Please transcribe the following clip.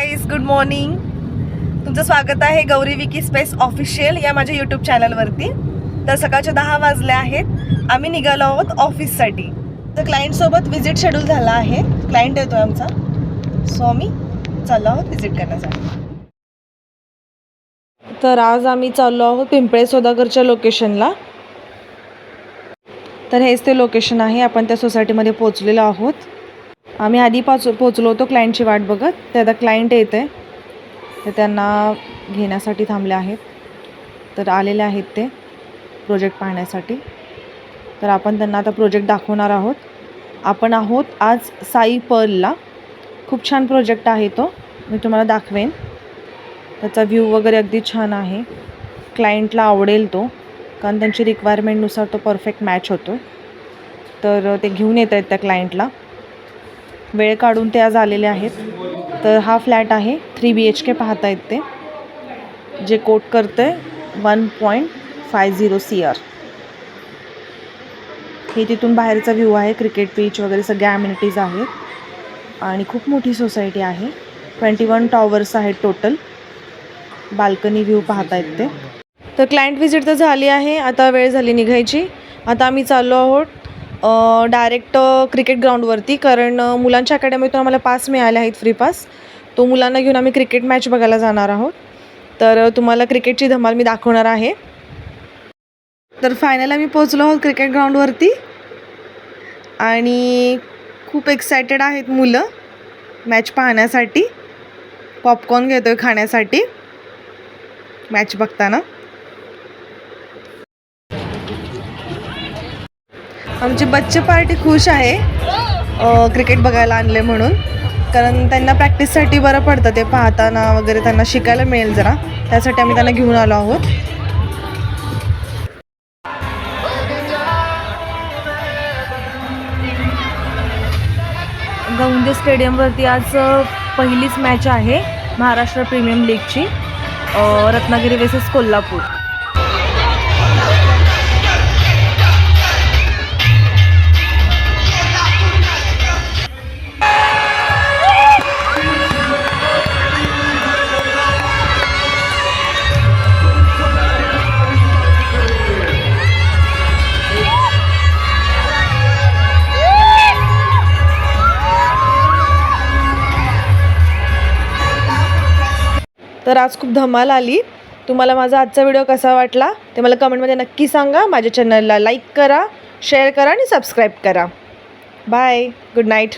Guys, good morning. तुमचं स्वागत आहे गौरी विकी स्पेस ऑफिशियल या माझ्या यूट्यूब चॅनलवरती. तर सकाळचे 10 वाजले आहेत. आम्ही निघालो आहोत ऑफिससाठी. तर क्लायंटसोबत व्हिजिट शेड्यूल झाला आहे. क्लायंट येतो आमचा, सो आम्ही चाललो आहोत व्हिजिट करण्यासाठी. तर आज आम्ही चाललो आहोत पिंपळे सौदागरच्या लोकेशनला. तर हेच ते लोकेशन आहे. आपण त्या सोसायटीमध्ये पोहोचलेलो आहोत. आम्ही आधी पोचलो होतो क्लायंटची वाट बघत. ते आता क्लायंट येत आहे, ते त्यांना घेण्यासाठी थांबले आहेत. तर आलेले आहेत ते प्रोजेक्ट पाहण्यासाठी. तर आपण त्यांना आता प्रोजेक्ट दाखवणार आहोत. आपण आहोत आज साई पर्लला. खूप छान प्रोजेक्ट आहे तो, मी तुम्हाला दाखवेन. त्याचा व्ह्यू वगैरे अगदी छान आहे. क्लायंटला आवडेल तो, कारण त्यांची रिक्वायरमेंटनुसार तो परफेक्ट मॅच होतो. तर ते घेऊन येत आहेत त्या क्लायंटला. वेळ काढून ते आज आलेले आहेत. तर हा फ्लॅट आहे, 3 BHK पाहता येत ते, जे कोट करते 1.50 CR. हे तिथून बाहेरचा व्ह्यू आहे. क्रिकेट पिच वगैरे सगळ्या ॲम्युनिटीज आहेत आणि खूप मोठी सोसायटी आहे. 21 टॉवर्स आहेत टोटल. बाल्कनी व्ह्यू पाहता येत ते. तर क्लायंट व्हिजिट तर झाली आहे. आता वेळ झाली निघायची. आता आम्ही चाललो आहोत डायरेक्ट क्रिकेट ग्राउंडवरती, कारण मुलांच्या अकॅडमीतून आम्हाला पास मिळाले आहेत, फ्री पास. तो मुलांना घेऊन आम्ही क्रिकेट मॅच बघायला जाणार आहोत. तर तुम्हाला क्रिकेटची धमाल मी दाखवणार आहे. तर फायनल आम्ही पोचलो आहोत क्रिकेट ग्राउंडवरती आणि खूप एक्सायटेड आहेत मुलं मॅच पाहण्यासाठी. पॉपकॉर्न घेतोय खाण्यासाठी मॅच बघताना. आमची बच्चे पार्टी खुश आहे क्रिकेट बघायला आणले म्हणून, कारण त्यांना प्रॅक्टिससाठी बरं पडतं. ते पाहताना वगैरे त्यांना शिकायला मिळेल जरा, त्यासाठी आम्ही त्यांना घेऊन आलो आहोत. गौंडे स्टेडियमवरती आज पहिलीच मॅच आहे महाराष्ट्र प्रीमियम लीगची, रत्नागिरी वर्सेस कोल्हापूर. तर आज खूप धमाल आली. तुम्हाला माझा आजचा व्हिडिओ कसा वाटला ते मला कमेंटमध्ये नक्की सांगा. माझ्या चॅनलला लाईक करा, शेअर करा आणि सबस्क्राईब करा. Bye, good night.